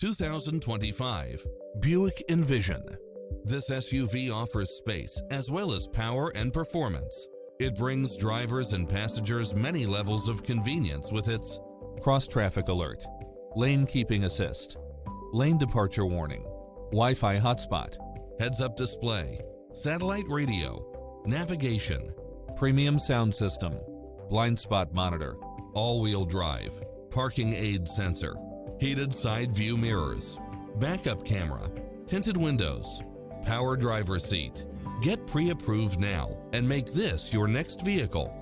2025 Buick Envision. This SUV offers space as well as power and performance. It brings drivers and passengers many levels of convenience with its cross-traffic alert, lane keeping assist, lane departure warning, Wi-Fi hotspot, heads-up display, satellite radio, navigation, premium sound system, blind spot monitor, all-wheel drive, parking aid sensor, heated side view mirrors, backup camera, tinted windows, power driver seat. Get pre-approved now and make this your next vehicle.